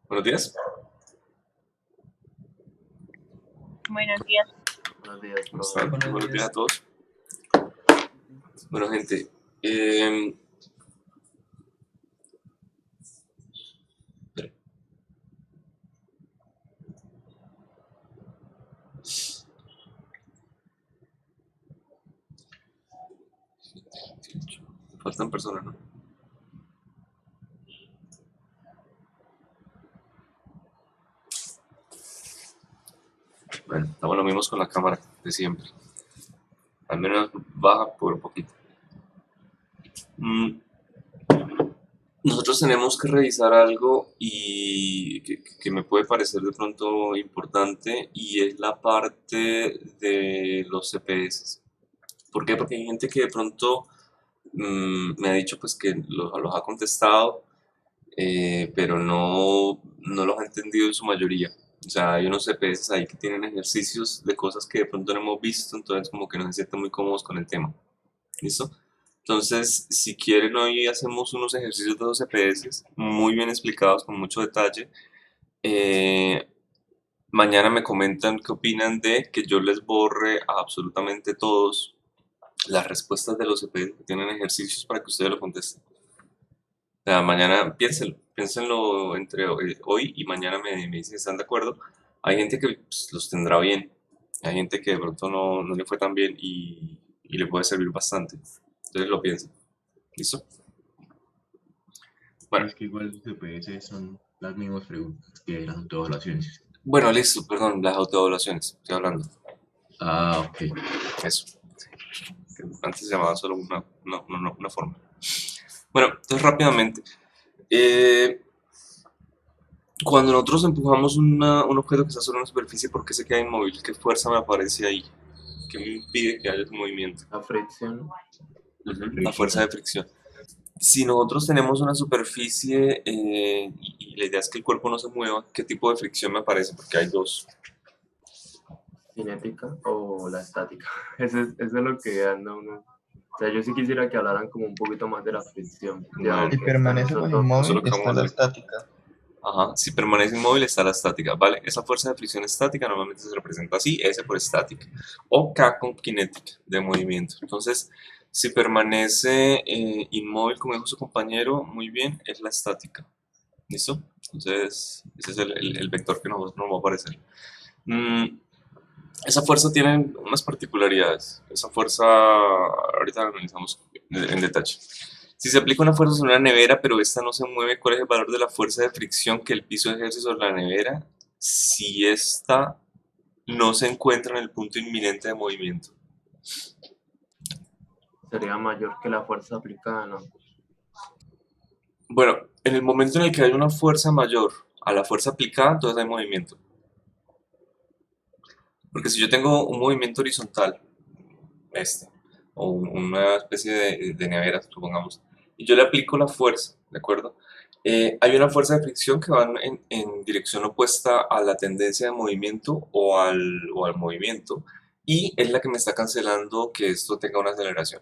Buenos días. Buenos días. Buenos días, ¿Cómo profe. están? Buenos Buenos días a días. todos. Bueno, gente. Espera. Faltan personas, ¿no? Bueno, estamos lo mismos con la cámara de siempre. Al menos baja por un poquito. Nosotros tenemos que revisar algo y que me puede parecer de pronto importante, y es la parte de los CPS. ¿Por qué? Porque hay gente que de pronto me ha dicho pues que los ha contestado, pero no los ha entendido en su mayoría. O sea, hay unos CPS ahí que tienen ejercicios de cosas que de pronto no hemos visto, entonces como que no se sienten muy cómodos con el tema. ¿Listo? Entonces, si quieren, hoy hacemos unos ejercicios de los CPS muy bien explicados, con mucho detalle. Eh, Mañana me comentan qué opinan de que yo les borre a absolutamente todos las respuestas de los CPS que tienen ejercicios para que ustedes lo contesten. O sea, mañana piénsenlo entre hoy y mañana me dicen si están de acuerdo. Hay gente que pues, los tendrá bien, hay gente que de pronto no le fue tan bien y le puede servir bastante. Entonces lo piensen. ¿Listo? Bueno, Es que igual los CPS son las mismas preguntas que las autoevaluaciones. bueno, listo, perdón, las autoevaluaciones, estoy hablando. Ah, ok. Eso. Que antes se llamaba solo una forma. Bueno, entonces rápidamente. eh, Cuando nosotros empujamos un objeto que está sobre una superficie, ¿por qué se queda inmóvil? ¿Qué fuerza me aparece ahí? ¿Qué me impide que haya ese movimiento? La fricción. La fuerza de fricción. Si nosotros tenemos una superficie y la idea es que el cuerpo no se mueva, ¿qué tipo de fricción me aparece? Porque hay dos. Cinética o la estática. Eso es lo que anda uno. O sea, yo sí quisiera que hablaran como un poquito más de la fricción. Ya Bueno, Si que están permanece esos pues dos. eso es inmóvil, lo que está vamos a la hacer. estática. Ajá, si permanece inmóvil está la estática, ¿vale? Esa fuerza de fricción estática normalmente se representa así, S por estática, o K con cinética, de movimiento. Entonces, si permanece inmóvil, como dijo su compañero, muy bien, es la estática. ¿Listo? Entonces, ese es el vector que nos va a aparecer. Esa fuerza tiene unas particularidades. Esa fuerza, ahorita la analizamos en detalle. Si se aplica una fuerza sobre una nevera, pero esta no se mueve, ¿cuál es el valor de la fuerza de fricción que el piso ejerce sobre la nevera si esta no se encuentra en el punto inminente de movimiento? Sería mayor que la fuerza aplicada, ¿no? Bueno, en el momento en el que hay una fuerza mayor a la fuerza aplicada, entonces hay movimiento. Porque si yo tengo un movimiento horizontal, este, o una especie de nevera, supongamos, y yo le aplico la fuerza, ¿de acuerdo? Hay una fuerza de fricción que va en dirección opuesta a la tendencia de movimiento o al movimiento, y es la que me está cancelando que esto tenga una aceleración.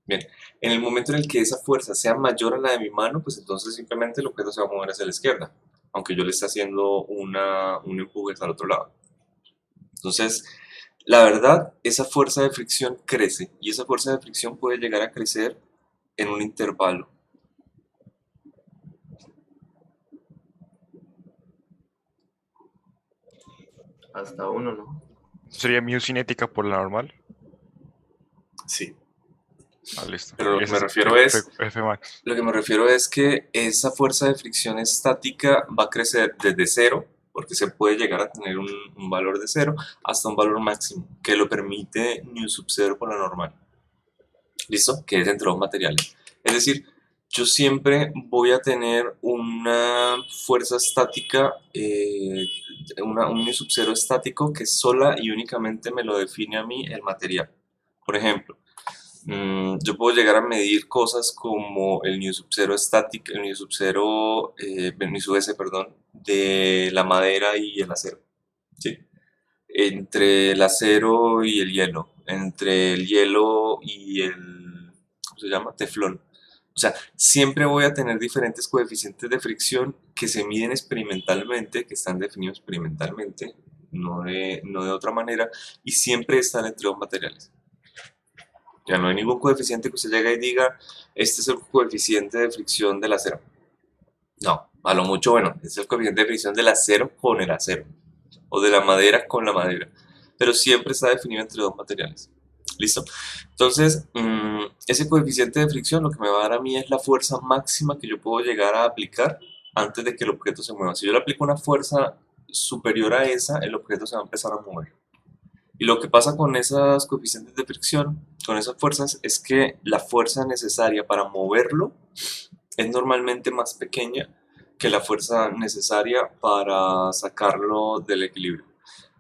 Bien, en el momento en el que esa fuerza sea mayor a la de mi mano, pues entonces simplemente el objeto se va a mover hacia la izquierda, aunque yo le esté haciendo un empuje hacia el otro lado. Entonces, la verdad, esa fuerza de fricción crece, y esa fuerza de fricción puede llegar a crecer en un intervalo. Hasta uno, ¿no? ¿Sería mu cinética por la normal? Sí. Listo. Pero lo Y que ese me es refiero es, F max. lo que me refiero es que esa fuerza de fricción estática va a crecer desde cero, porque se puede llegar a tener un valor de cero, hasta un valor máximo, que lo permite nu sub 0 por la normal. ¿Listo? Que es entre dos materiales. Es decir, yo siempre voy a tener una fuerza estática, un nu sub 0 estático que sola y únicamente me lo define a mí el material. Por ejemplo, yo puedo llegar a medir cosas como el nu sub 0 estático, el nu sub 0, el nu sub s, perdón, de la madera y el acero. ¿Sí? Entre el acero y el hielo, entre el hielo y el, ¿cómo se llama? Teflón. O sea, siempre voy a tener diferentes coeficientes de fricción que se miden experimentalmente, que están definidos experimentalmente, no de otra manera, y siempre están entre dos materiales. Ya no hay ningún coeficiente que usted llegue y diga, este es el coeficiente de fricción del acero. No, a lo mucho, bueno, es el coeficiente de fricción del acero con el acero, o de la madera con la madera, pero siempre está definido entre dos materiales. ¿Listo? Entonces, ese coeficiente de fricción lo que me va a dar a mí es la fuerza máxima que yo puedo llegar a aplicar antes de que el objeto se mueva. Si yo le aplico una fuerza superior a esa, el objeto se va a empezar a mover. Y lo que pasa con esos coeficientes de fricción, con esas fuerzas, es que la fuerza necesaria para moverlo es normalmente más pequeña que la fuerza necesaria para sacarlo del equilibrio.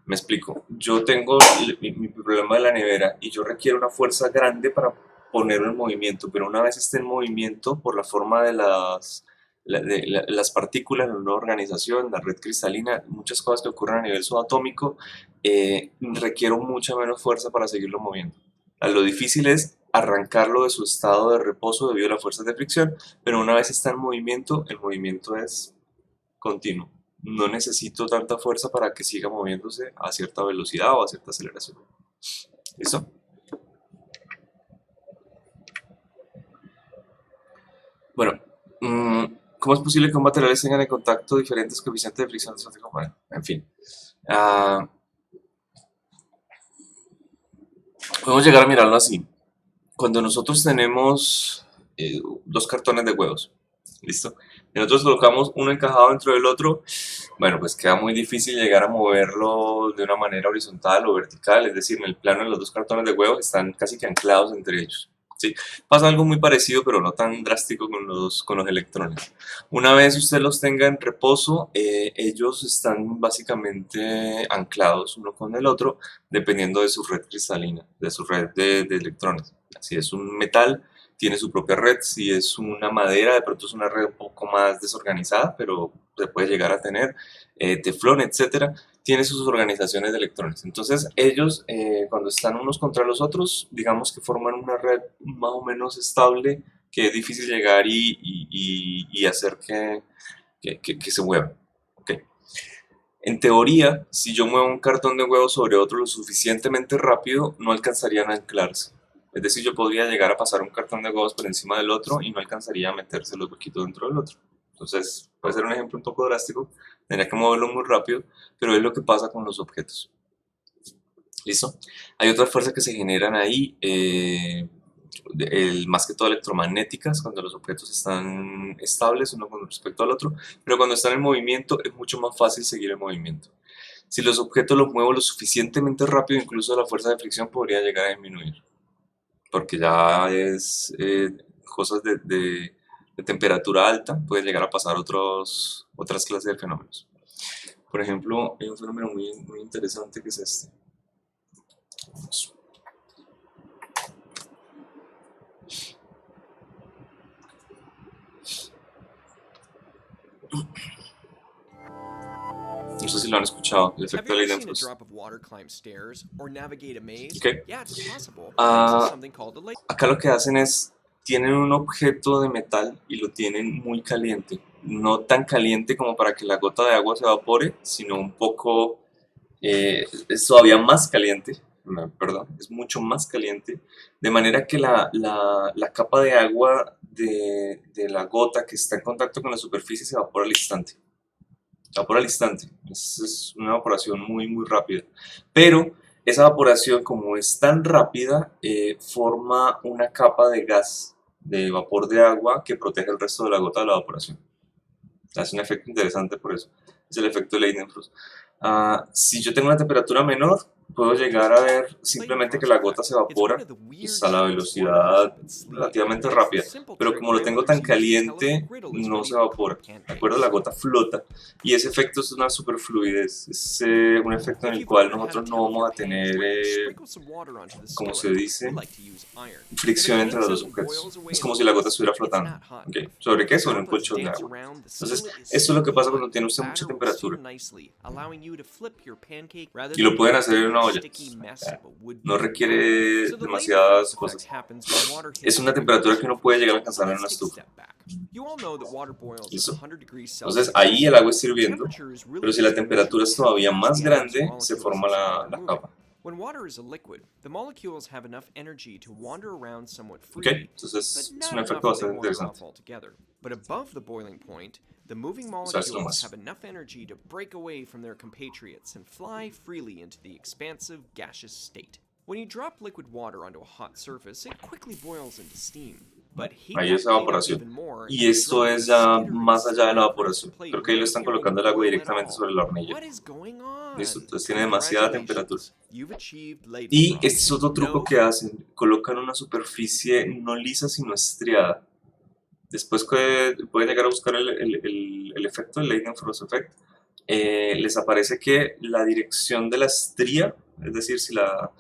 Me explico. Yo tengo mi problema de la nevera y yo requiero una fuerza grande para ponerlo en movimiento, pero una vez esté en movimiento, por la forma de las partículas en una organización, la red cristalina, muchas cosas que ocurren a nivel subatómico, requiero mucha menos fuerza para seguirlo moviendo. Lo difícil es arrancarlo de su estado de reposo debido a las fuerzas de fricción, pero una vez está en movimiento, el movimiento es continuo. No necesito tanta fuerza para que siga moviéndose a cierta velocidad o a cierta aceleración. ¿Listo? Bueno, ¿cómo es posible que un materiales tengan en contacto diferentes coeficientes de fricción de su componente? En fin. Podemos llegar a mirarlo así. Cuando nosotros tenemos dos cartones de huevos, ¿listo? Y nosotros colocamos uno encajado dentro del otro, bueno, pues queda muy difícil llegar a moverlo de una manera horizontal o vertical, es decir, en el plano de los dos cartones de huevos están casi que anclados entre ellos. ¿Sí? Pasa algo muy parecido, pero no tan drástico con los electrones. Una vez usted los tenga en reposo, ellos están básicamente anclados uno con el otro, dependiendo de su red cristalina, de su red de electrones. Si es un metal, tiene su propia red. Si es una madera, de pronto es una red un poco más desorganizada, pero se puede llegar a tener. Teflón, etcétera, tiene sus organizaciones de electrones. Entonces ellos, cuando están unos contra los otros, digamos que forman una red más o menos estable, que es difícil llegar y hacer que se muevan. ¿Okay? En teoría, si yo muevo un cartón de huevos sobre otro lo suficientemente rápido, no alcanzarían a anclarse. Es decir, yo podría llegar a pasar un cartón de huevos por encima del otro y no alcanzaría a meterse los huequitos dentro del otro. Entonces, puede ser un ejemplo un poco drástico, tendría que moverlo muy rápido, pero es lo que pasa con los objetos. ¿Listo? Hay otras fuerzas que se generan ahí, más que todo electromagnéticas, cuando los objetos están estables uno con respecto al otro, pero cuando están en movimiento es mucho más fácil seguir el movimiento. Si los objetos los muevo lo suficientemente rápido, incluso la fuerza de fricción podría llegar a disminuir, porque ya es cosas de temperatura alta, puede llegar a pasar otras clases de fenómenos. Por ejemplo, hay un fenómeno muy interesante que es este. Vamos. No sé si lo han escuchado, el efecto de Leidenfrost. Okay. Acá lo que hacen es, tienen un objeto de metal y lo tienen muy caliente. No tan caliente como para que la gota de agua se evapore, sino un poco, es todavía más caliente, perdón, es mucho más caliente, de manera que la capa de agua de la gota que está en contacto con la superficie se evapora al instante. Evapora al instante, es una evaporación muy rápida, pero esa evaporación, como es tan rápida, forma una capa de gas, de vapor de agua, que protege el resto de la gota de la evaporación. Es un efecto interesante por eso, es el efecto de Leidenfrost. Si yo tengo una temperatura menor, puedo llegar a ver simplemente que la gota se evapora pues, a la velocidad relativamente rápida, pero como lo tengo tan caliente, no se evapora, ¿de acuerdo? La gota flota, y ese efecto es una superfluidez, es un efecto en el cual nosotros no vamos a tener, como se dice, fricción entre los dos objetos. Es como si la gota estuviera flotando. ¿Okay? ¿Sobre qué? Sobre un colchón de agua. Entonces, esto es lo que pasa cuando tiene usted mucha temperatura. Y lo pueden hacer en una olla. No requiere demasiadas cosas. Es una temperatura que uno puede llegar a alcanzar en una estufa. ¿Listo? Entonces ahí el agua está hirviendo, pero si la temperatura es todavía más grande, se forma la capa. Ok, entonces es un efecto bastante interesante. But above the boiling point, the moving O sea, es lo molecules más. have enough energy to break away from their compatriots and fly freely into the expansive gaseous state. When you drop liquid water onto a hot surface, it quickly boils into steam. But heat Ahí that es thing up evaporación. even more Y and esto drop es ya skittering más allá de la slowly evaporación. across the plate Creo que ahí lo están without colocando el appearing agua to boil at directamente all. sobre la hornilla. What is going on? Listo, entonces tiene demasiada temperatura. Congratulations, you've achieved Y Leidenfrost. este es otro truco No que hacen. Colocan una superficie no lisa sino estriada. Después que pueden llegar a buscar el efecto, el Leidenfrost Effect, les aparece que la dirección de la estría, es decir, si la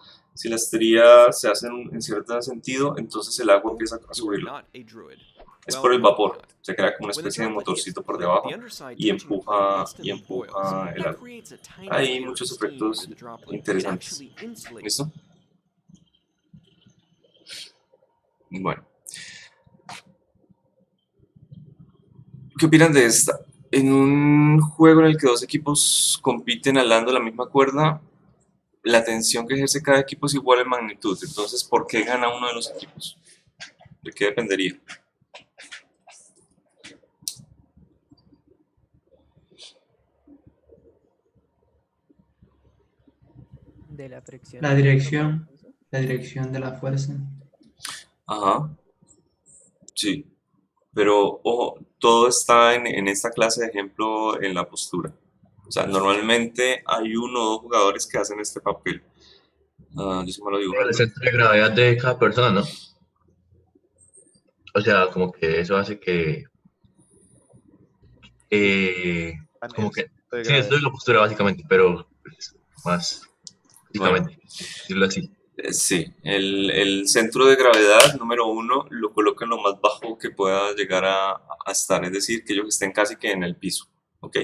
estría se hace en cierto sentido, entonces el agua empieza a you are subirlo. not a druid. Es Well, por el probably vapor, not. se crea como una When the especie de droplet hits the motorcito por plate, debajo the underside y touching the plate empuja instantly boils. el That agua. creates a tiny Hay layer of muchos steam efectos under the droplet that interesantes. actually insulates. ¿Listo? Bueno. ¿Qué opinan de esta? En un juego en el que dos equipos compiten al lado de la misma cuerda, la tensión que ejerce cada equipo es igual en magnitud. Entonces, ¿por qué gana uno de los equipos? ¿De qué dependería? De la fricción. La dirección de la fuerza. Ajá, sí. Pero, ojo, todo está en esta clase de ejemplo en la postura. O sea, normalmente hay uno o dos jugadores que hacen este papel. Yo sí me lo digo. El centro de gravedad de cada persona, ¿no? O sea, como que eso hace que... como que... Sí, esto es la postura básicamente, pero pues, más físicamente, decirlo así. Sí, el centro de gravedad número uno lo colocan lo más bajo que pueda llegar a estar, es decir, que ellos estén casi que en el piso, ¿ok?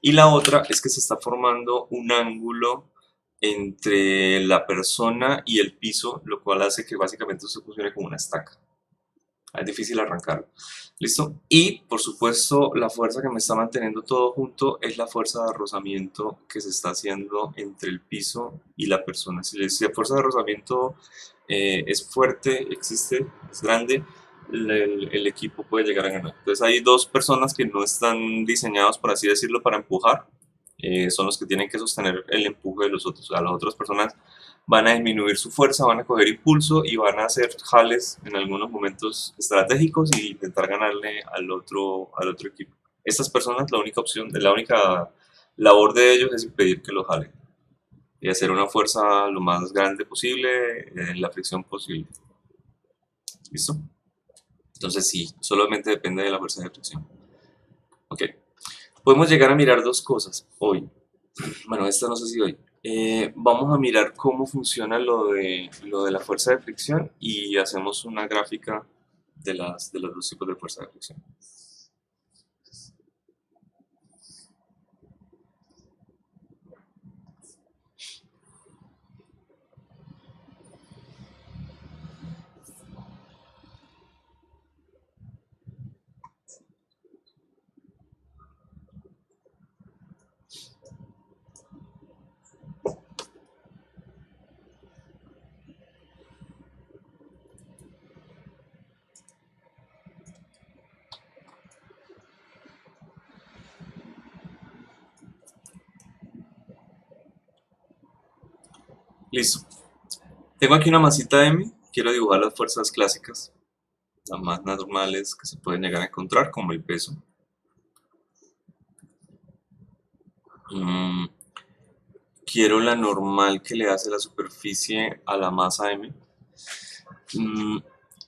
Y la otra es que se está formando un ángulo entre la persona y el piso, lo cual hace que básicamente eso funcione como una estaca. Es difícil arrancarlo. ¿Listo? Y, por supuesto, la fuerza que me está manteniendo todo junto es la fuerza de rozamiento que se está haciendo entre el piso y la persona. Si la fuerza de rozamiento es fuerte, existe, es grande, el equipo puede llegar a ganar. Entonces hay dos personas que no están diseñados, por así decirlo, para empujar. Son los que tienen que sostener el empuje de los otros. O sea, las otras personas van a disminuir su fuerza, van a coger impulso y van a hacer jales en algunos momentos estratégicos y intentar ganarle al otro equipo. Estas personas, la única labor de ellos es impedir que lo jalen y hacer una fuerza lo más grande posible, la fricción posible. ¿Listo? Entonces sí, solamente depende de la fuerza de fricción. Ok. Podemos llegar a mirar dos cosas hoy. Bueno, esta no sé si hoy. Vamos a mirar cómo funciona lo de la fuerza de fricción y hacemos una gráfica de los dos tipos de fuerza de fricción. Listo. Tengo aquí una masita M. Quiero dibujar las fuerzas clásicas, las más normales que se pueden llegar a encontrar, como el peso. Quiero la normal que le hace la superficie a la masa M.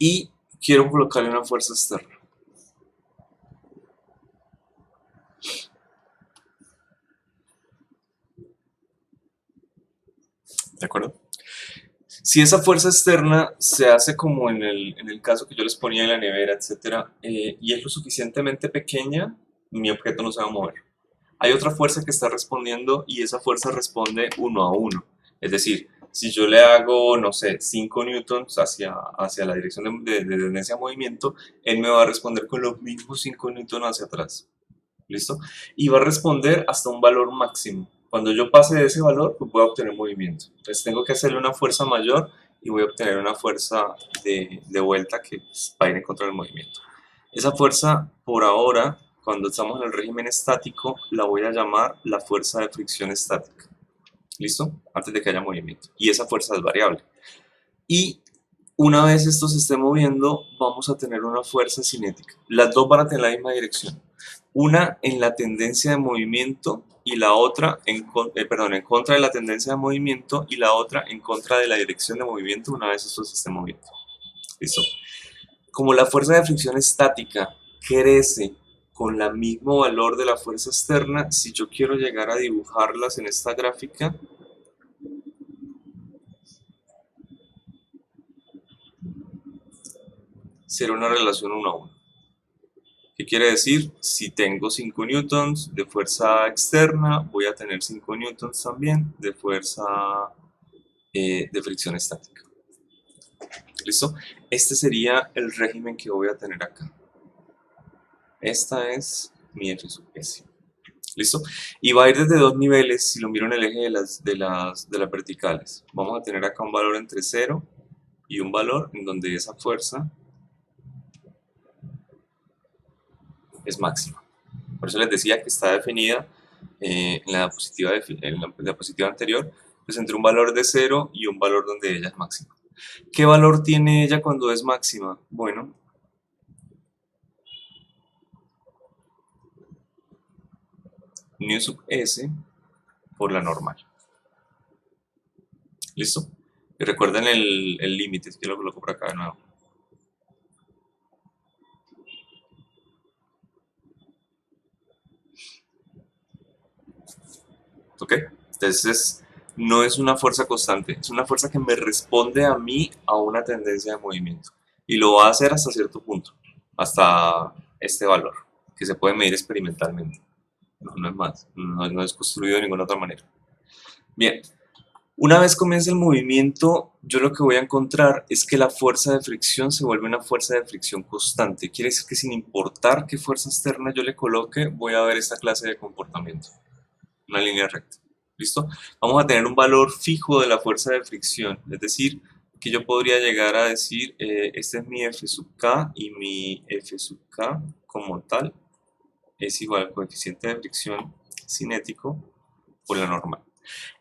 Y quiero colocarle una fuerza externa. ¿De acuerdo? Si esa fuerza externa se hace como en el caso que yo les ponía en la nevera, etc., y es lo suficientemente pequeña, mi objeto no se va a mover. Hay otra fuerza que está respondiendo y esa fuerza responde 1 a 1. Es decir, si yo le hago, no sé, 5 newtons hacia la dirección de tendencia de movimiento, él me va a responder con los mismos 5 newtons hacia atrás. ¿Listo? Y va a responder hasta un valor máximo. Cuando yo pase de ese valor, pues voy a obtener movimiento. Entonces tengo que hacerle una fuerza mayor y voy a obtener una fuerza de vuelta que va a ir en contra del movimiento. Esa fuerza, por ahora, cuando estamos en el régimen estático, la voy a llamar la fuerza de fricción estática. ¿Listo? Antes de que haya movimiento. Y esa fuerza es variable. Y una vez esto se esté moviendo, vamos a tener una fuerza cinética. Las dos van a tener la misma dirección. Una en la tendencia de movimiento y la otra en contra de la tendencia de movimiento y la otra en contra de la dirección de movimiento una vez esto se esté moviendo. ¿Listo? Como la fuerza de fricción estática crece con el mismo valor de la fuerza externa, si yo quiero llegar a dibujarlas en esta gráfica, será una relación 1 a 1. ¿Qué quiere decir? Si tengo 5 newtons de fuerza externa, voy a tener 5 newtons también de fuerza de fricción estática. ¿Listo? Este sería el régimen que voy a tener acá. Esta es mi F sub S. ¿Listo? Y va a ir desde dos niveles, si lo miro en el eje de las verticales. Vamos a tener acá un valor entre 0 y un valor en donde esa fuerza es máxima. Por eso les decía que está definida en la diapositiva anterior, pues entre un valor de 0 y un valor donde ella es máxima. ¿Qué valor tiene ella cuando es máxima? Bueno, nu sub S por la normal. ¿Listo? Y recuerden el límite, es que lo coloco por acá de nuevo. ¿Ok? Entonces, no es una fuerza constante, es una fuerza que me responde a mí a una tendencia de movimiento. Y lo va a hacer hasta cierto punto, hasta este valor, que se puede medir experimentalmente. No es más, no es construido de ninguna otra manera. Bien, una vez comience el movimiento, yo lo que voy a encontrar es que la fuerza de fricción se vuelve una fuerza de fricción constante. Quiere decir que sin importar qué fuerza externa yo le coloque, voy a ver esta clase de comportamiento. Una línea recta. ¿Listo? Vamos a tener un valor fijo de la fuerza de fricción, es decir, que yo podría llegar a decir, este es mi F sub K y mi F sub K como tal es igual al coeficiente de fricción cinético por la normal.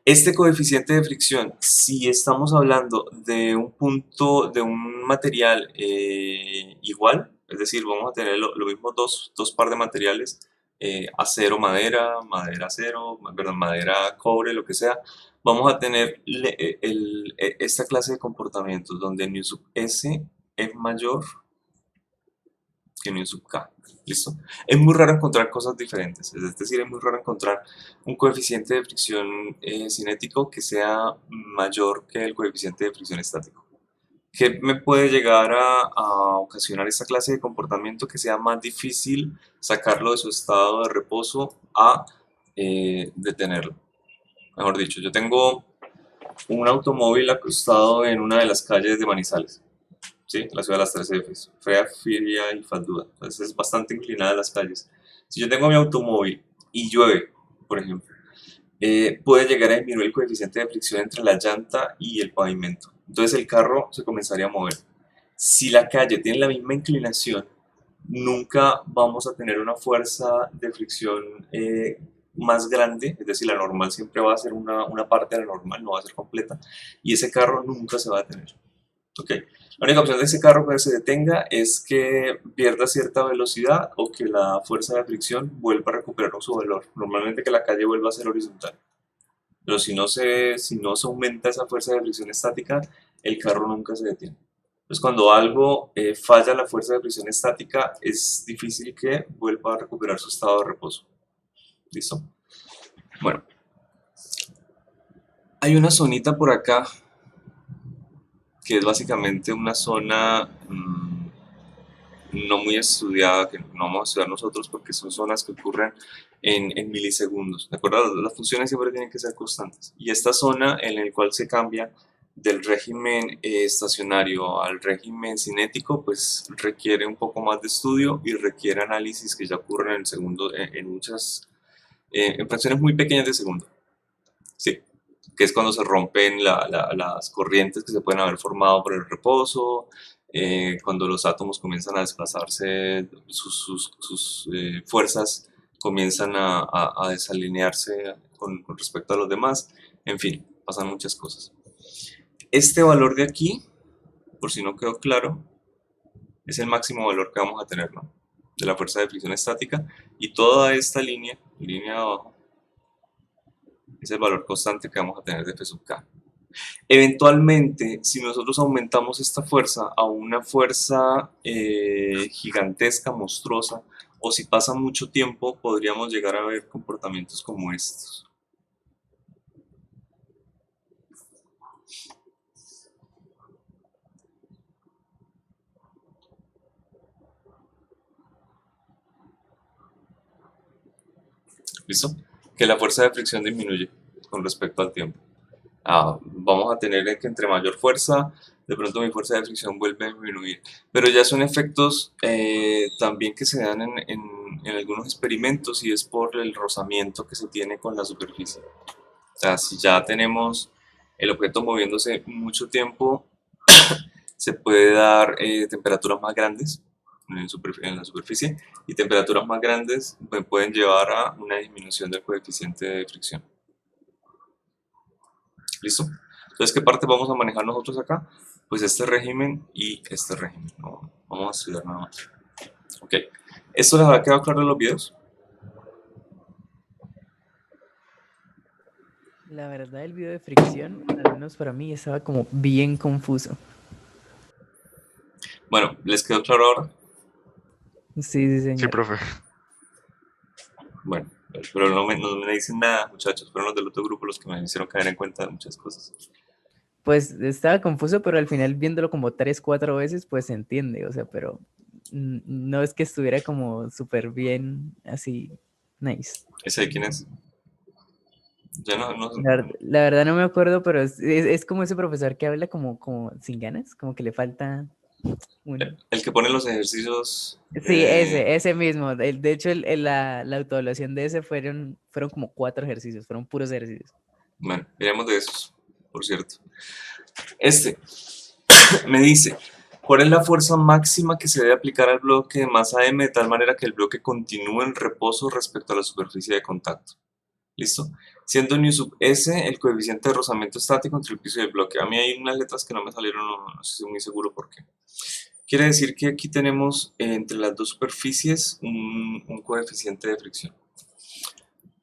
Este coeficiente de fricción, si estamos hablando de un punto, de un material igual, es decir, vamos a tener los mismos dos par de materiales, acero, madera, madera, acero, perdón, madera, cobre, lo que sea, vamos a tener esta clase de comportamientos donde nu sub S es mayor que nu sub K. ¿Listo? Es muy raro encontrar cosas diferentes, es decir, es muy raro encontrar un coeficiente de fricción cinético que sea mayor que el coeficiente de fricción estático. ¿Qué me puede llegar a ocasionar esta clase de comportamiento? Que sea más difícil sacarlo de su estado de reposo a detenerlo. Mejor dicho, yo tengo un automóvil acostado en una de las calles de Manizales. ¿Sí? La ciudad de las 13 Fs, Fea, Firia y Falduda. Entonces es bastante inclinada las calles. Si yo tengo mi automóvil y llueve, por ejemplo, puede llegar a disminuir el coeficiente de fricción entre la llanta y el pavimento. Entonces el carro se comenzaría a mover. Si la calle tiene la misma inclinación, nunca vamos a tener una fuerza de fricción más grande, es decir, la normal siempre va a ser una parte de la normal, no va a ser completa, y ese carro nunca se va a detener. ¿Okay? La única opción de ese carro que se detenga es que pierda cierta velocidad o que la fuerza de fricción vuelva a recuperar su valor. Normalmente que la calle vuelva a ser horizontal. Pero si no se aumenta esa fuerza de fricción estática, el carro nunca se detiene. Entonces cuando algo falla la fuerza de fricción estática, es difícil que vuelva a recuperar su estado de reposo. ¿Listo? Bueno. Hay una zonita por acá que es básicamente una zona no muy estudiada, que no vamos a estudiar nosotros porque son zonas que ocurren en milisegundos, ¿de acuerdo? Las funciones siempre tienen que ser constantes. Y esta zona en la cual se cambia del régimen estacionario al régimen cinético, pues requiere un poco más de estudio y requiere análisis que ya ocurren en segundo, en muchas, en fracciones muy pequeñas de segundo, ¿sí? Que es cuando se rompen las corrientes que se pueden haber formado por el reposo, cuando los átomos comienzan a desplazarse, sus fuerzas comienzan a desalinearse con respecto a los demás, en fin, pasan muchas cosas. Este valor de aquí, por si no quedó claro, es el máximo valor que vamos a tener, ¿no? De la fuerza de fricción estática, y toda esta línea de abajo, es el valor constante que vamos a tener de F sub k. Eventualmente, si nosotros aumentamos esta fuerza a una fuerza gigantesca, monstruosa, o si pasa mucho tiempo, podríamos llegar a ver comportamientos como estos. ¿Listo? Que la fuerza de fricción disminuye con respecto al tiempo. Vamos a tener que entre mayor fuerza, de pronto mi fuerza de fricción vuelve a disminuir. Pero ya son efectos también que se dan en algunos experimentos, y es por el rozamiento que se tiene con la superficie. O sea, si ya tenemos el objeto moviéndose mucho tiempo, se puede dar temperaturas más grandes en la superficie, y temperaturas más grandes pueden llevar a una disminución del coeficiente de fricción. ¿Listo? Entonces, ¿qué parte vamos a manejar nosotros acá? Pues este régimen y este régimen. No, vamos a estudiar nada más. Ok. ¿Esto les habrá quedado claro en los videos? La verdad, el video de fricción, al menos para mí, estaba como bien confuso. Bueno, ¿les quedó claro ahora? Sí, sí, señor. Sí, profe. Bueno, pero no me dicen nada, muchachos. Fueron los del otro grupo los que me hicieron caer en cuenta de muchas cosas. Pues estaba confuso, pero al final viéndolo como 3, 4 veces, pues se entiende, o sea, pero no es que estuviera como súper bien, así, nice. ¿Ese de quién es? Ya no. La verdad no me acuerdo, pero es como ese profesor que habla como sin ganas, como que le falta uno. El que pone los ejercicios. Sí, ese mismo. De hecho, la autoevaluación de ese fueron como 4 ejercicios, fueron puros ejercicios. Bueno, miremos de esos, por cierto. Este me dice, ¿cuál es la fuerza máxima que se debe aplicar al bloque de masa m de tal manera que el bloque continúe en reposo respecto a la superficie de contacto? ¿Listo? Siendo nu sub s el coeficiente de rozamiento estático entre el piso y el bloque. A mí hay unas letras que no me salieron, no estoy muy seguro por qué. Quiere decir que aquí tenemos entre las dos superficies un coeficiente de fricción.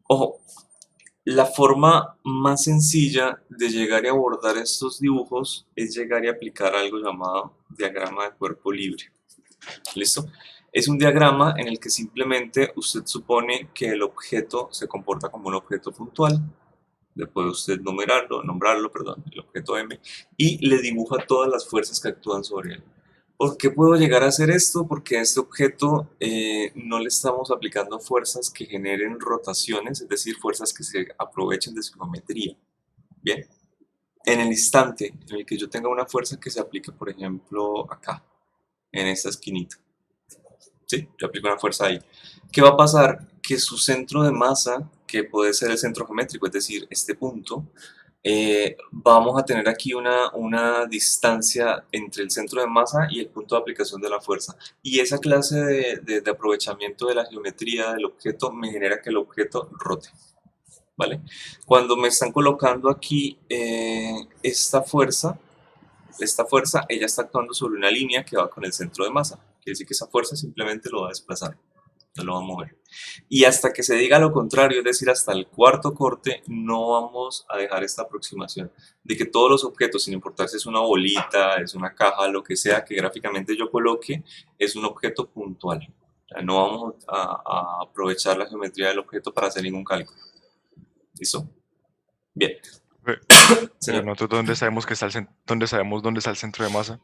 Ojo, la forma más sencilla de llegar y abordar estos dibujos es llegar y aplicar algo llamado diagrama de cuerpo libre. ¿Listo? Es un diagrama en el que simplemente usted supone que el objeto se comporta como un objeto puntual. Le puede usted nombrarlo, el objeto M, y le dibuja todas las fuerzas que actúan sobre él. ¿Por qué puedo llegar a hacer esto? Porque a este objeto no le estamos aplicando fuerzas que generen rotaciones, es decir, fuerzas que se aprovechen de su geometría. Bien, en el instante en el que yo tenga una fuerza que se aplique, por ejemplo, acá, en esta esquinita, ¿sí? Yo aplico una fuerza ahí. ¿Qué va a pasar? Que su centro de masa, que puede ser el centro geométrico, es decir, este punto, vamos a tener aquí una distancia entre el centro de masa y el punto de aplicación de la fuerza, y esa clase de aprovechamiento de la geometría del objeto me genera que el objeto rote, ¿vale? Cuando me están colocando aquí esta fuerza, ella está actuando sobre una línea que va con el centro de masa, quiere decir que esa fuerza simplemente lo va a desplazar, no lo va a mover. Y hasta que se diga lo contrario, es decir, hasta el cuarto corte, no vamos a dejar esta aproximación de que todos los objetos, sin importar si es una bolita, es una caja, lo que sea que gráficamente yo coloque, es un objeto puntual. O sea, no vamos a aprovechar la geometría del objeto para hacer ningún cálculo. ¿Listo? Bien. Pero nosotros, ¿dónde sabemos dónde está el centro de masa?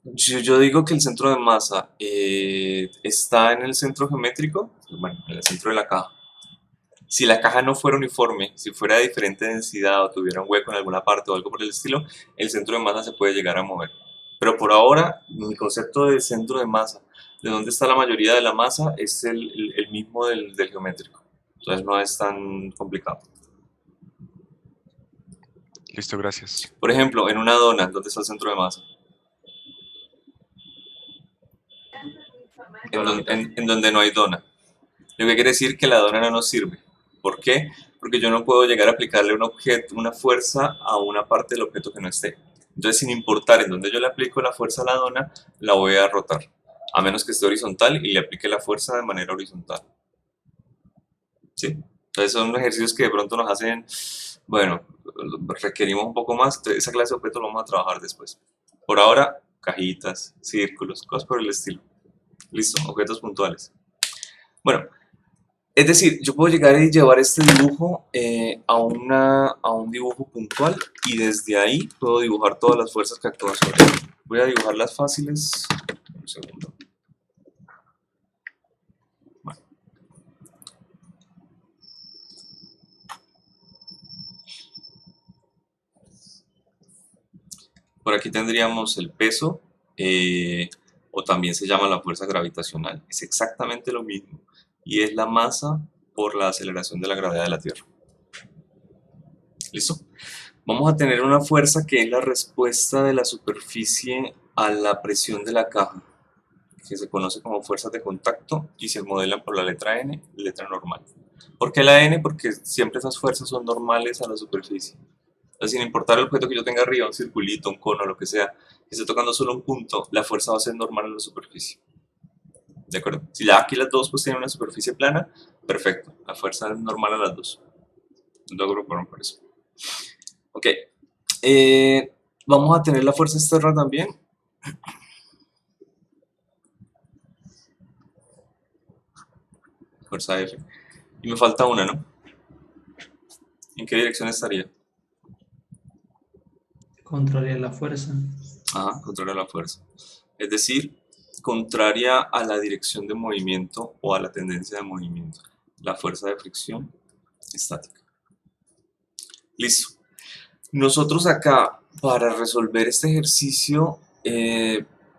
Yo digo que el centro de masa está en el centro geométrico, bueno, en el centro de la caja. Si la caja no fuera uniforme, si fuera de diferente densidad o tuviera un hueco en alguna parte o algo por el estilo, el centro de masa se puede llegar a mover. Pero por ahora, mi concepto de centro de masa, de dónde está la mayoría de la masa, es el mismo del geométrico. Entonces no es tan complicado. Listo, gracias. Por ejemplo, en una dona, ¿dónde está el centro de masa? En donde no hay dona. Lo que quiere decir que la dona no nos sirve. ¿Por qué? Porque yo no puedo llegar a aplicarle un objeto, una fuerza a una parte del objeto que no esté. Entonces, sin importar en dónde yo le aplico la fuerza a la dona, la voy a rotar. A menos que esté horizontal y le aplique la fuerza de manera horizontal. ¿Sí? Entonces son ejercicios que de pronto nos hacen, bueno, requerimos un poco más. Entonces, esa clase de objetos lo vamos a trabajar después. Por ahora, cajitas, círculos, cosas por el estilo. Listo, objetos puntuales. Bueno, es decir, yo puedo llegar y llevar este dibujo a un dibujo puntual y desde ahí puedo dibujar todas las fuerzas que actúan sobre él. Voy a dibujar las fáciles. Un segundo. Bueno. Por aquí tendríamos el peso, o también se llama la fuerza gravitacional. Es exactamente lo mismo y es la masa por la aceleración de la gravedad de la Tierra. ¿Listo? Vamos a tener una fuerza que es la respuesta de la superficie a la presión de la caja, que se conoce como fuerzas de contacto y se modelan por la letra N, letra normal. ¿Por qué la N? Porque siempre esas fuerzas son normales a la superficie. Entonces, sin importar el objeto que yo tenga arriba, un circulito, un cono, lo que sea, que esté tocando solo un punto, la fuerza va a ser normal en la superficie. ¿De acuerdo? Si aquí las dos pues tienen una superficie plana, perfecto, la fuerza es normal a las dos. Logro por eso. Ok, vamos a tener la fuerza externa también. Fuerza F. Y me falta una, ¿no? ¿En qué dirección estaría? Contraria a la fuerza. Ajá, contraria a la fuerza. Es decir, contraria a la dirección de movimiento o a la tendencia de movimiento. La fuerza de fricción estática. Listo. Nosotros acá, para resolver este ejercicio,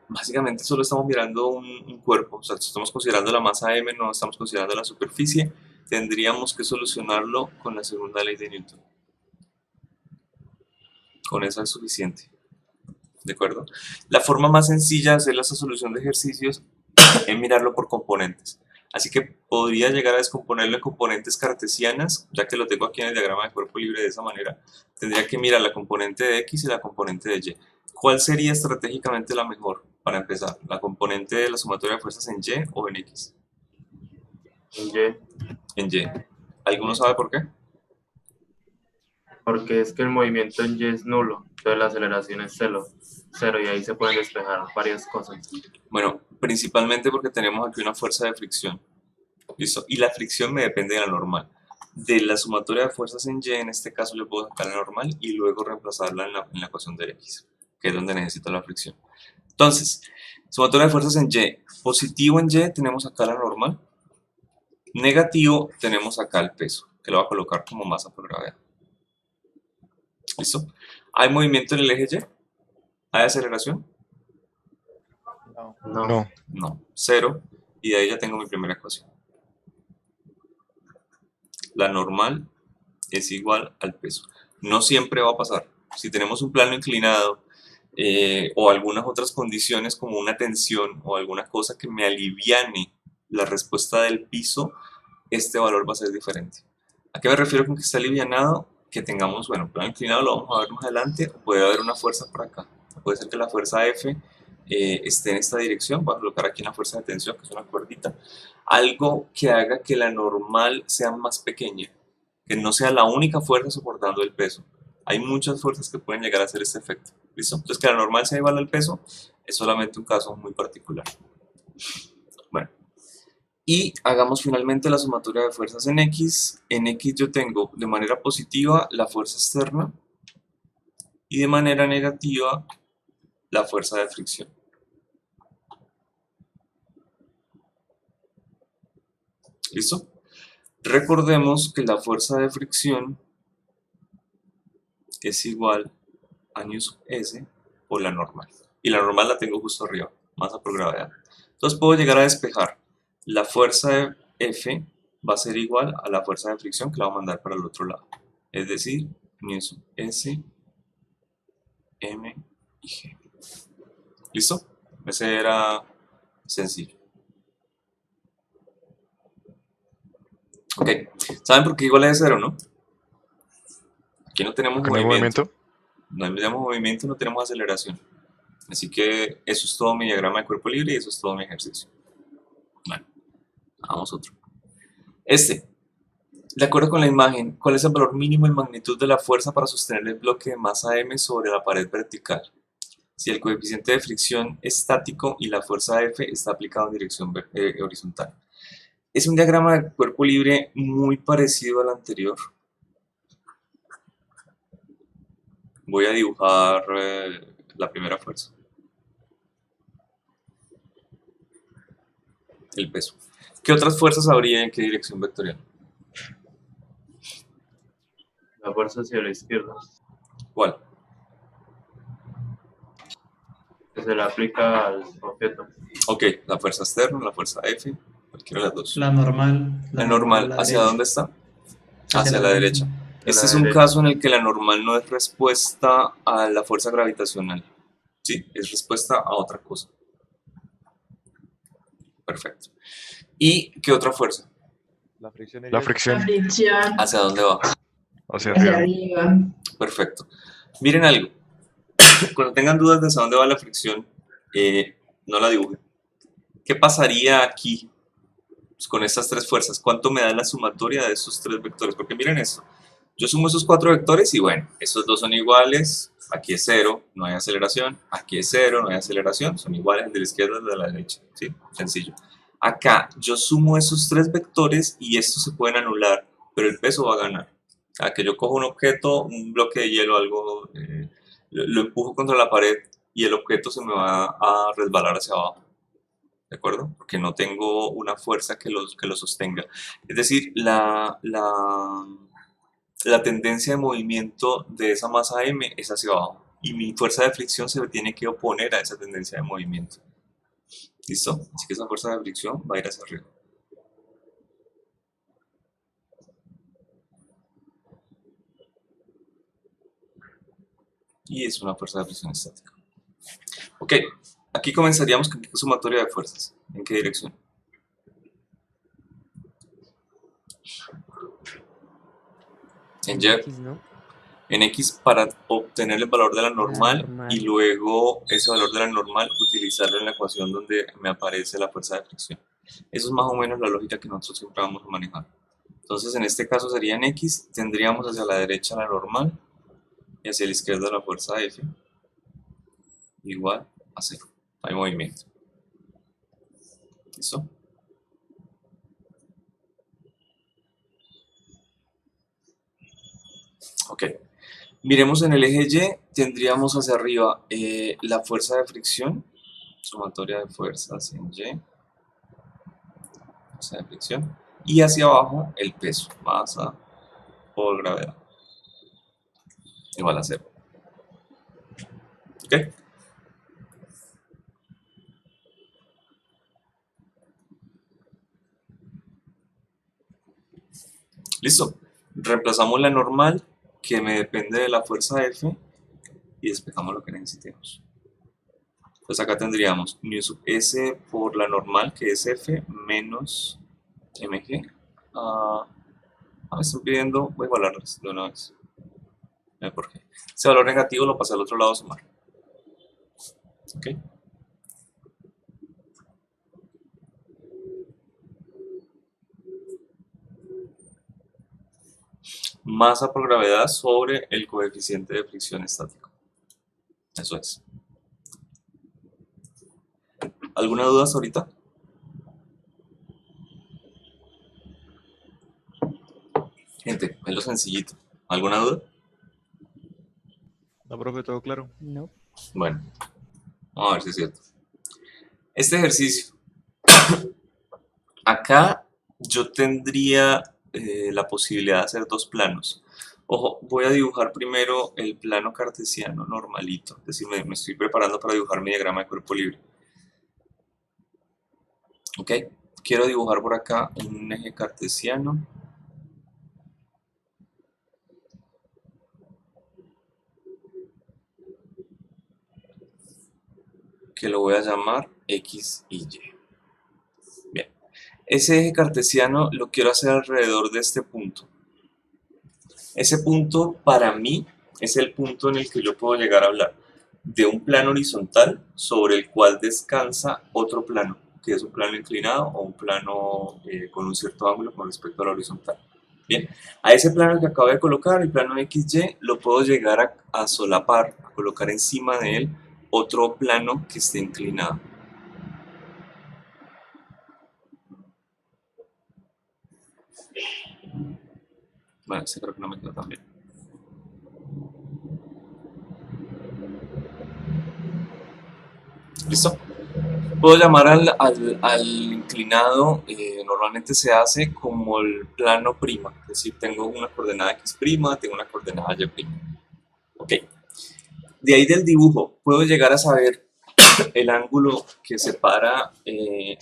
básicamente solo estamos mirando un cuerpo. O sea, estamos considerando la masa M, no estamos considerando la superficie. Tendríamos que solucionarlo con la segunda ley de Newton. Con esa es suficiente. ¿De acuerdo? La forma más sencilla de hacer esa solución de ejercicios es mirarlo por componentes. Así que podría llegar a descomponerlo en componentes cartesianas, ya que lo tengo aquí en el diagrama de cuerpo libre de esa manera. Tendría que mirar la componente de X y la componente de Y. ¿Cuál sería estratégicamente la mejor para empezar? ¿La componente de la sumatoria de fuerzas en Y o en X? En Y. En Y. ¿Alguno sabe por qué? Porque es que el movimiento en Y es nulo, entonces la aceleración es cero y ahí se pueden despejar varias cosas. Bueno, principalmente porque tenemos aquí una fuerza de fricción. ¿Listo? Y la fricción me depende de la normal. De la sumatoria de fuerzas en Y, en este caso yo puedo sacar la normal y luego reemplazarla en la ecuación de X, que es donde necesito la fricción. Entonces, sumatoria de fuerzas en Y. Positivo en Y tenemos acá la normal. Negativo tenemos acá el peso, que lo voy a colocar como masa por gravedad. ¿Listo? ¿Hay movimiento en el eje Y? ¿Hay aceleración? No. No, cero. Y de ahí ya tengo mi primera ecuación. La normal es igual al peso. No siempre va a pasar. Si tenemos un plano inclinado o algunas otras condiciones como una tensión o alguna cosa que me aliviane la respuesta del piso, este valor va a ser diferente. ¿A qué me refiero con que esté alivianado? Que tengamos, bueno, plano inclinado lo vamos a ver más adelante, o puede haber una fuerza por acá. Puede ser que la fuerza F esté en esta dirección, voy a colocar aquí una fuerza de tensión, que es una cuerdita. Algo que haga que la normal sea más pequeña, que no sea la única fuerza soportando el peso. Hay muchas fuerzas que pueden llegar a hacer este efecto. ¿Listo? Entonces, que la normal sea igual al peso es solamente un caso muy particular. Bueno. Y hagamos finalmente la sumatoria de fuerzas en X. En X yo tengo de manera positiva la fuerza externa y de manera negativa la fuerza de fricción. ¿Listo? Recordemos que la fuerza de fricción es igual a nu sub s por la normal. Y la normal la tengo justo arriba, masa por gravedad. Entonces puedo llegar a despejar. La fuerza de F va a ser igual a la fuerza de fricción que la voy a mandar para el otro lado. Es decir, nu sub s, m y g. ¿Listo? Ese era sencillo. Ok, ¿saben por qué igual es 0, no? Aquí no tenemos ¿Con el movimiento. movimiento? No tenemos movimiento, no tenemos aceleración. Así que eso es todo mi diagrama de cuerpo libre y eso es todo mi ejercicio. Bueno, vamos otro. De acuerdo con la imagen, ¿cuál es el valor mínimo en magnitud de la fuerza para sostener el bloque de masa M sobre la pared vertical? Si el coeficiente de fricción es estático y la fuerza F está aplicada en dirección horizontal. Es un diagrama de cuerpo libre muy parecido al anterior. Voy a dibujar la primera fuerza. El peso. ¿Qué otras fuerzas habría en qué dirección vectorial? La fuerza hacia la izquierda. ¿Cuál? Que se le aplica al objeto. Ok, la fuerza externa, la fuerza F, cualquiera de las dos. La normal. La normal, a la ¿hacia derecha. dónde está? Hacia la derecha. Este la es un derecha. caso en el que la normal no es respuesta a la fuerza gravitacional. Sí, es respuesta a otra cosa. Perfecto. ¿Y qué otra fuerza? La fricción. La fricción ¿Hacia dónde va? Hacia hacia arriba. arriba. Perfecto. Miren algo. Cuando tengan dudas de hacia dónde va la fricción, no la dibujen. ¿Qué pasaría aquí con estas tres fuerzas? ¿Cuánto me da la sumatoria de estos tres vectores? Porque miren esto. Yo sumo esos cuatro vectores y bueno, estos dos son iguales. Aquí es 0, no hay aceleración. Aquí es 0, no hay aceleración. Son iguales el de la izquierda y el de la derecha. ¿Sí? Sencillo. Acá yo sumo esos tres vectores y estos se pueden anular, pero el peso va a ganar. A que yo cojo un objeto, un bloque de hielo, algo, lo empujo contra la pared y el objeto se me va a resbalar hacia abajo. ¿De acuerdo? Porque no tengo una fuerza que lo sostenga. Es decir, la tendencia de movimiento de esa masa M es hacia abajo. Y mi fuerza de fricción se tiene que oponer a esa tendencia de movimiento. ¿Listo? Así que esa fuerza de fricción va a ir hacia arriba. Y es una fuerza de fricción estática. Ok, aquí comenzaríamos con qué sumatoria de fuerzas. ¿En qué dirección? En Y. X, ¿no? En X para obtener el valor de la normal, normal. y luego ese valor de la normal utilizarlo en la ecuación donde me aparece la fuerza de fricción. Eso es más o menos la lógica que nosotros siempre vamos a manejar. Entonces en este caso sería en X, tendríamos hacia la derecha la normal y hacia la izquierda la fuerza F igual a 0. Hay movimiento. ¿Listo? Ok. Miremos en el eje Y, tendríamos hacia arriba la fuerza de fricción, sumatoria de fuerzas en Y, fuerza de fricción, y hacia abajo el peso, masa por gravedad, igual a 0. ¿Ok? Listo. Reemplazamos la normal, que me depende de la fuerza F, y despejamos lo que necesitemos. Pues acá tendríamos nu sub S por la normal, que es F, menos mg. Me están pidiendo, voy a igualarlas de una vez. ¿Por qué? Ese valor negativo lo pasé al otro lado a sumar. ¿Ok? Masa por gravedad sobre el coeficiente de fricción estático. Eso es. ¿Alguna duda hasta ahorita? Gente, es lo sencillito. ¿Alguna duda? No, profe, todo claro. No. Bueno, vamos a ver si es cierto. Este ejercicio. Acá yo tendría la posibilidad de hacer dos planos. Ojo, voy a dibujar primero el plano cartesiano normalito, es decir, me estoy preparando para dibujar mi diagrama de cuerpo libre. Ok, quiero dibujar por acá un eje cartesiano. Que lo voy a llamar X y Y. Bien, ese eje cartesiano lo quiero hacer alrededor de este punto. Ese punto para mí es el punto en el que yo puedo llegar a hablar de un plano horizontal sobre el cual descansa otro plano, que es un plano inclinado o un plano con un cierto ángulo con respecto a la horizontal. Bien, a ese plano que acabo de colocar, el plano XY, lo puedo llegar a solapar, a colocar encima de él otro plano que esté inclinado. Bueno, ese creo que no me quedó tan bien. ¿Listo? Puedo llamar al inclinado, normalmente se hace como el plano prima, es decir, tengo una coordenada X prima, tengo una coordenada Y prima. Ok. De ahí del dibujo, puedo llegar a saber el ángulo que separa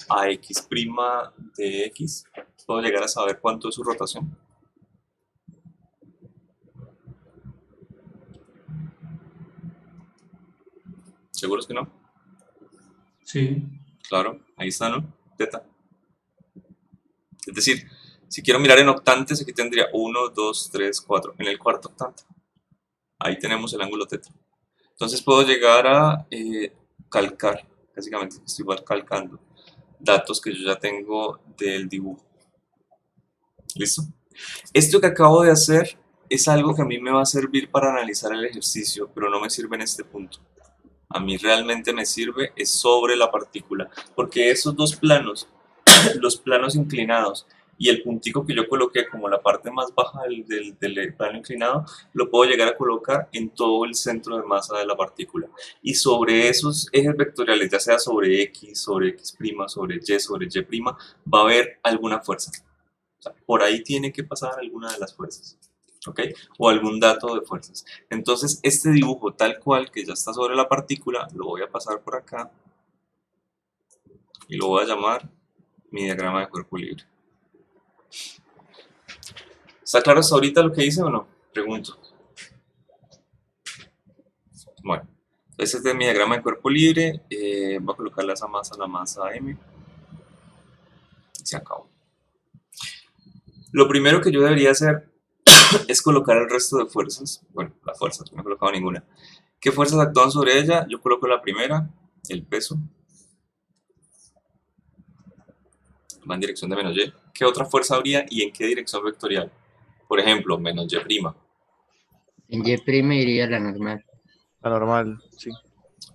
a X prima de X. Puedo llegar a saber cuánto es su rotación. ¿Seguros que no? Sí. Claro, ahí está, ¿no? Teta. Es decir, si quiero mirar en octantes, aquí tendría 1, 2, 3, 4. En el cuarto octante. Ahí tenemos el ángulo teta. Entonces puedo llegar a calcar, básicamente estoy calcando datos que yo ya tengo del dibujo. ¿Listo? Esto que acabo de hacer es algo que a mí me va a servir para analizar el ejercicio, pero no me sirve en este punto. A mí realmente me sirve es sobre la partícula, porque esos dos planos, los planos inclinados y el puntico que yo coloqué como la parte más baja del plano inclinado, lo puedo llegar a colocar en todo el centro de masa de la partícula. Y sobre esos ejes vectoriales, ya sea sobre X, sobre X', sobre Y', va a haber alguna fuerza. O sea, por ahí tiene que pasar alguna de las fuerzas. ¿Ok? O algún dato de fuerzas. Entonces, este dibujo tal cual que ya está sobre la partícula, lo voy a pasar por acá y lo voy a llamar mi diagrama de cuerpo libre. ¿Está claro hasta ahorita lo que hice o no? Pregunto. Bueno, este es de mi diagrama de cuerpo libre. Voy a colocarle esa masa, la masa M. Y se acabó. Lo primero que yo debería hacer es colocar el resto de fuerzas. Bueno, las fuerzas, no he colocado ninguna. ¿Qué fuerzas actúan sobre ella? Yo coloco la primera, el peso. Va en dirección de menos y. ¿Qué otra fuerza habría y en qué dirección vectorial? Por ejemplo, menos y'. En Y' iría la normal. La normal, sí.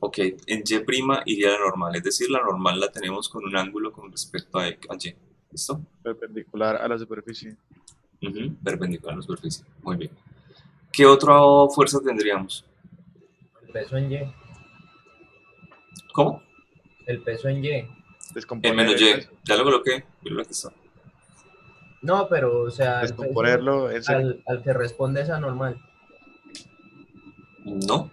Ok, en y' iría la normal, es decir, la normal la tenemos con un ángulo con respecto a y. ¿Listo? Perpendicular a la superficie. Perpendicular a la superficie, muy bien. ¿Qué otra fuerza tendríamos? El peso en Y. ¿Cómo? El peso en Y. En menos y, ya lo coloqué, mira lo que está. No, pero, o sea, el Descomponerlo peso al que responde esa normal. No,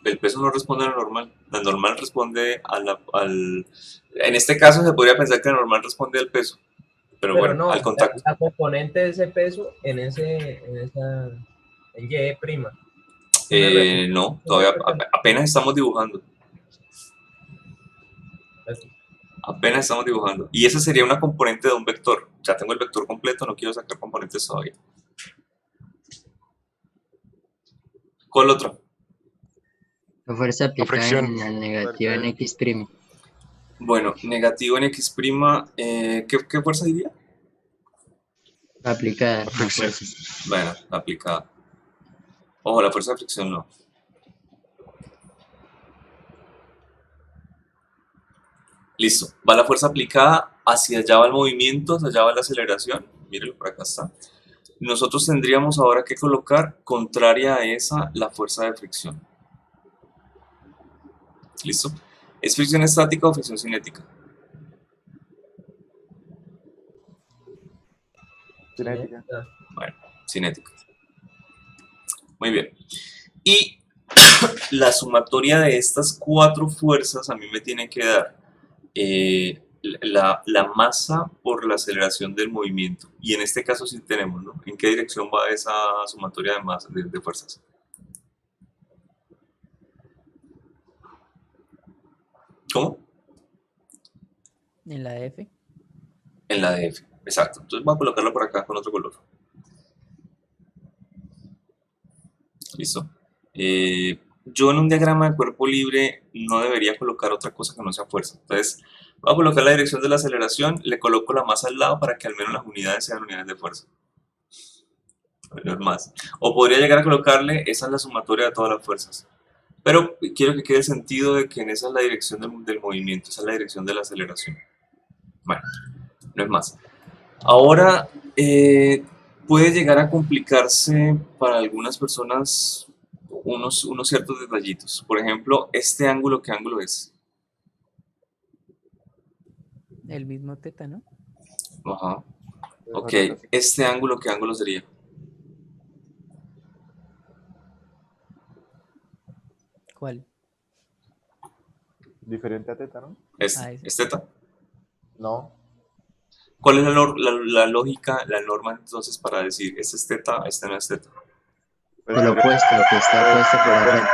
el peso no responde a la normal. La normal responde al... En este caso se podría pensar que la normal responde al peso. Pero bueno, no, al contacto. La componente de ese peso en Y'. No, todavía apenas estamos dibujando. Apenas estamos dibujando. Y esa sería una componente de un vector. Ya tengo el vector completo, no quiero sacar componentes todavía. ¿Cuál otro? La fuerza aplicada en la negativa en X'. Bueno, negativo en X', ¿qué fuerza diría? Aplicada. Bueno, aplicada. Ojo, la fuerza de fricción no. Listo, va la fuerza aplicada, hacia allá va el movimiento, hacia allá va la aceleración. Mírenlo, por acá está. Nosotros tendríamos ahora que colocar, contraria a esa, la fuerza de fricción. ¿Listo? ¿Es fricción estática o fricción cinética? Cinética. Bueno, cinética. Muy bien. Y la sumatoria de estas 4 fuerzas a mí me tiene que dar la masa por la aceleración del movimiento. Y en este caso sí tenemos, ¿no? ¿En qué dirección va esa sumatoria de masa, de fuerzas? ¿Cómo? En la F. En la de F, exacto. Entonces voy a colocarlo por acá con otro color. Listo. Yo en un diagrama de cuerpo libre no debería colocar otra cosa que no sea fuerza. Entonces voy a colocar la dirección de la aceleración, le coloco la masa al lado para que al menos las unidades sean unidades de fuerza. No es más. O podría llegar a colocarle, esa es la sumatoria de todas las fuerzas. Pero quiero que quede el sentido de que en esa es la dirección del movimiento, esa es la dirección de la aceleración. Bueno, no es más. Ahora, puede llegar a complicarse para algunas personas unos ciertos detallitos. Por ejemplo, este ángulo, ¿qué ángulo es? El mismo teta, ¿no? Ajá. Ok, este ángulo, ¿qué ángulo sería? ¿Cuál? Diferente a teta, ¿no? ese. ¿Es teta? No. ¿Cuál es la lógica, la norma entonces para decir este es teta, este no es teta? El opuesto, que está opuesto por la frente.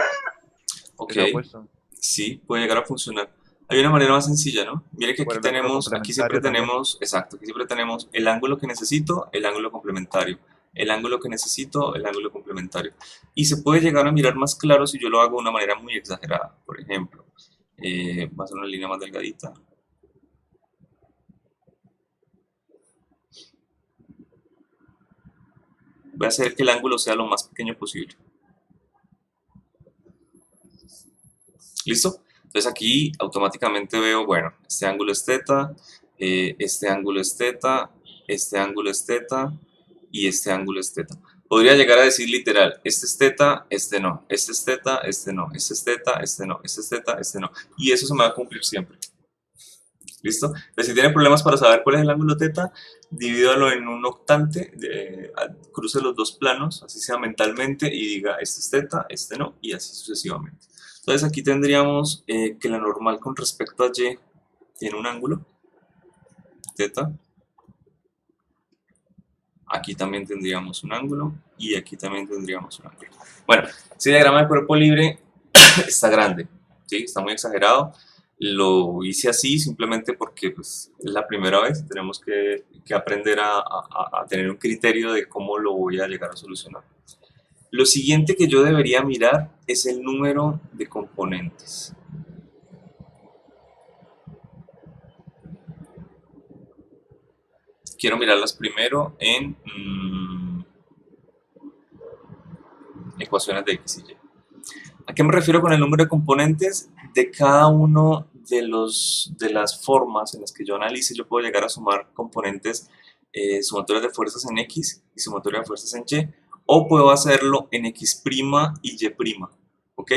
Ok, Es opuesto. sí, puede llegar a funcionar. Hay una manera más sencilla, ¿no? Mire que Por aquí el ángulo tenemos, aquí siempre complementario también. tenemos, exacto, aquí siempre tenemos el ángulo que necesito, el ángulo complementario. El ángulo que necesito, el ángulo complementario. Y se puede llegar a mirar más claro si yo lo hago de una manera muy exagerada. Por ejemplo, va a ser una línea más delgadita. Voy a hacer que el ángulo sea lo más pequeño posible. ¿Listo? Entonces aquí automáticamente veo, bueno, este ángulo es teta, este ángulo es teta, este ángulo es teta y este ángulo es teta. Podría llegar a decir literal, este es teta, este no, este es teta, este no, este es teta, este no, este es teta, este no. Y eso se me va a cumplir siempre. ¿Listo? Entonces, si tienen problemas para saber cuál es el ángulo teta, divídalo en un octante, cruce los dos planos, así sea mentalmente, y diga, este es teta, este no, y así sucesivamente. Entonces aquí tendríamos que la normal con respecto a y tiene un ángulo, teta. Aquí también tendríamos un ángulo, y aquí también tendríamos un ángulo. Bueno, ese diagrama de cuerpo libre está grande, ¿sí? Está muy exagerado. Lo hice así simplemente porque pues, es la primera vez. Tenemos que aprender a tener un criterio de cómo lo voy a llegar a solucionar. Lo siguiente que yo debería mirar es el número de componentes. Quiero mirarlas primero en ecuaciones de X y Y. ¿A qué me refiero con el número de componentes? De cada uno de las formas en las que yo analice, yo puedo llegar a sumar componentes, sumatorias de fuerzas en X y sumatorias de fuerzas en Y, o puedo hacerlo en X' y Y'. ¿Ok?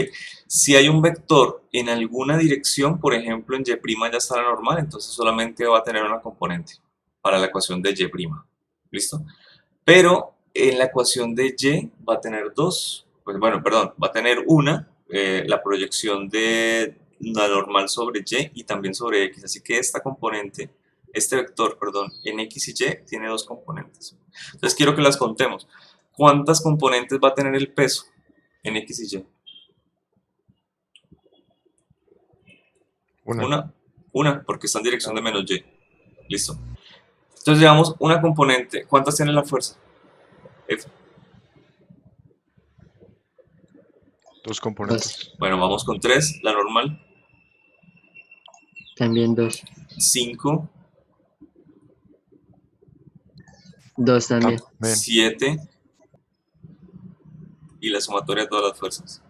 Si hay un vector en alguna dirección, por ejemplo en Y' ya está la normal, entonces solamente va a tener una componente para la ecuación de Y'. ¿Listo? Pero en la ecuación de Y va a tener dos. Pues bueno, perdón, va a tener una, la proyección de la normal sobre y también sobre x, así que esta componente, este vector, perdón, en x y y tiene dos componentes. Entonces quiero que las contemos. ¿Cuántas componentes va a tener el peso en x y y? Una, porque está en dirección de menos y. Listo. Entonces llevamos una componente. ¿Cuántas tiene la fuerza? F. Dos componentes. Bueno, vamos con 3, la normal. También 2. 5. 2 también. 7. Y la sumatoria de todas las fuerzas.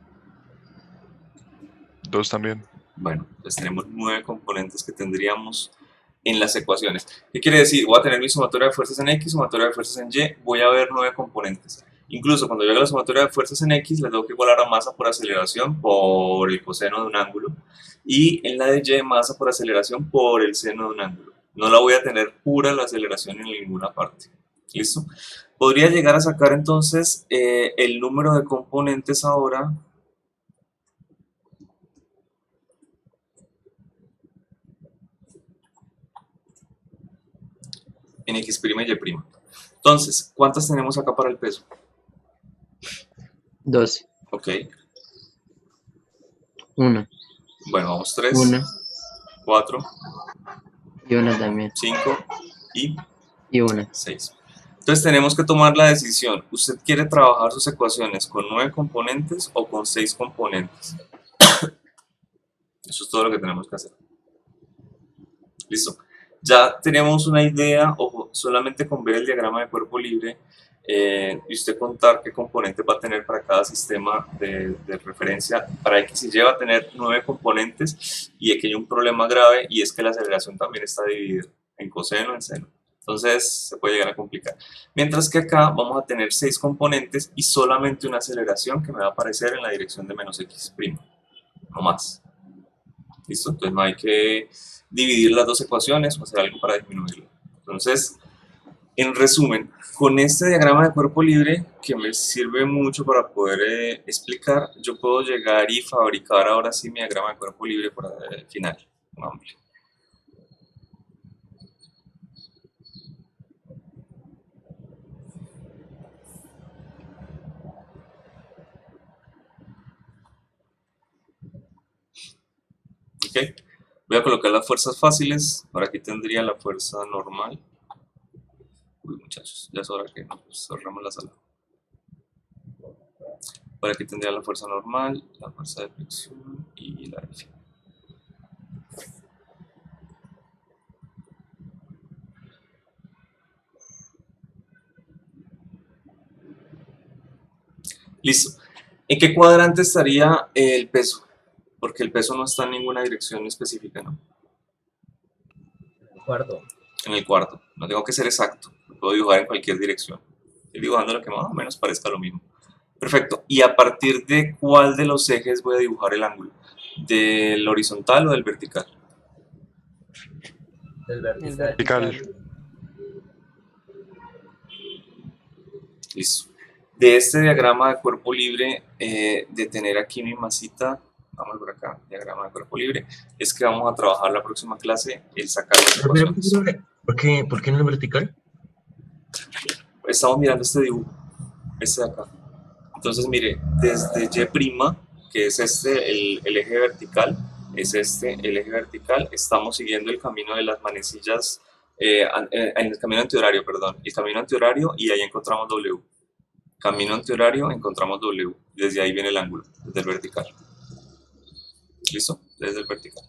2 también. Bueno, pues tenemos 9 componentes que tendríamos en las ecuaciones. ¿Qué quiere decir? Voy a tener mi sumatoria de fuerzas en X, sumatoria de fuerzas en Y, voy a ver 9 componentes. Incluso cuando yo haga la sumatoria de fuerzas en X, le tengo que igualar a masa por aceleración por el coseno de un ángulo. Y en la de Y, masa por aceleración por el seno de un ángulo. No la voy a tener pura la aceleración en ninguna parte. ¿Listo? Podría llegar a sacar entonces el número de componentes ahora. En X' y Y'. Entonces, ¿cuántas tenemos acá para el peso? 2. Ok. 1. Bueno, vamos 3, 1. 4, Y 1 también. 5 y Y 1. 6. Entonces tenemos que tomar la decisión. ¿Usted quiere trabajar sus ecuaciones con 9 componentes o con 6 componentes? Eso es todo lo que tenemos que hacer. Listo. Ya tenemos una idea, ojo, solamente con ver el diagrama de cuerpo libre y usted contar qué componentes va a tener para cada sistema de referencia. Para X y Y va a tener 9 componentes y aquí hay un problema grave y es que la aceleración también está dividida en coseno, en seno. Entonces se puede llegar a complicar. Mientras que acá vamos a tener 6 componentes y solamente una aceleración que me va a aparecer en la dirección de menos x', no más. ¿Listo? Entonces no hay que dividir las dos ecuaciones o hacer algo para disminuirlo. Entonces, en resumen, con este diagrama de cuerpo libre, que me sirve mucho para poder explicar, yo puedo llegar y fabricar ahora sí mi diagrama de cuerpo libre para el final, un amplio. Ok, voy a colocar las fuerzas fáciles. Por aquí tendría la fuerza normal. Uy, muchachos, ya es hora que nos cerramos la sala. Por aquí tendría la fuerza normal, la fuerza de flexión y la F. Listo. ¿En qué cuadrante estaría el peso? Porque el peso no está en ninguna dirección específica, ¿no? Cuarto. En el cuarto. No tengo que ser exacto. Lo puedo dibujar en cualquier dirección. Estoy dibujando lo que más o menos parezca lo mismo. Perfecto. ¿Y a partir de cuál de los ejes voy a dibujar el ángulo? ¿Del horizontal o del vertical? Del El vertical. vertical. Listo. De este diagrama de cuerpo libre, de tener aquí mi masita, vamos por acá, diagrama de cuerpo libre, es que vamos a trabajar la próxima clase el sacar las ecuaciones. ¿Por qué no el vertical? Estamos mirando este dibujo, este de acá. Entonces, mire, desde Y', que es este, el eje vertical, es este, el eje vertical, estamos siguiendo el camino de las manecillas, en el camino antihorario, perdón, el camino antihorario y ahí encontramos W. Camino antihorario, encontramos W. Desde ahí viene el ángulo, desde el vertical. ¿Listo? Desde el vertical.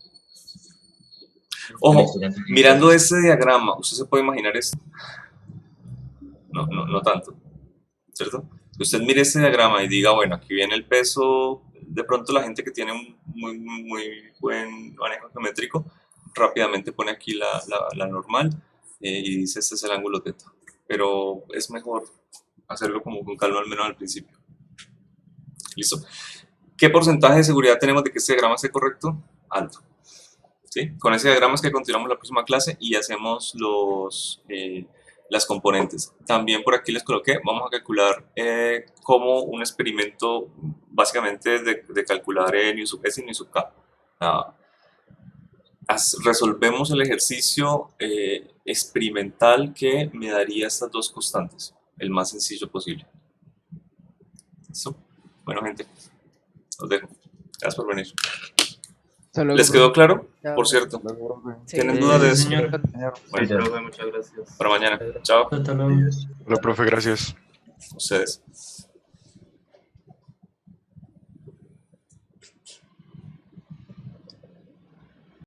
Ojo, mirando este diagrama, usted se puede imaginar esto. No tanto, ¿cierto? Usted mire este diagrama y diga, bueno, aquí viene el peso. De pronto la gente que tiene un muy buen manejo geométrico, rápidamente pone aquí la normal y dice, este es el ángulo teta. Pero es mejor hacerlo como con calma, al menos al principio. ¿Listo? ¿Qué porcentaje de seguridad tenemos de que este diagrama esté correcto? Alto. ¿Sí? Con ese diagrama es que continuamos la próxima clase y hacemos las componentes. También por aquí les coloqué, vamos a calcular como un experimento básicamente de calcular nu sub s y nu sub k. Resolvemos el ejercicio experimental que me daría estas dos constantes, el más sencillo posible. ¿Listo? Bueno, gente, los dejo. Gracias por venir. ¿Les quedó claro? Por cierto. Sí. ¿Tienen dudas de eso? señor. Bueno, Sí, profe, muchas gracias. para mañana. Chao. Hasta luego. Hola, profe, gracias. Ustedes.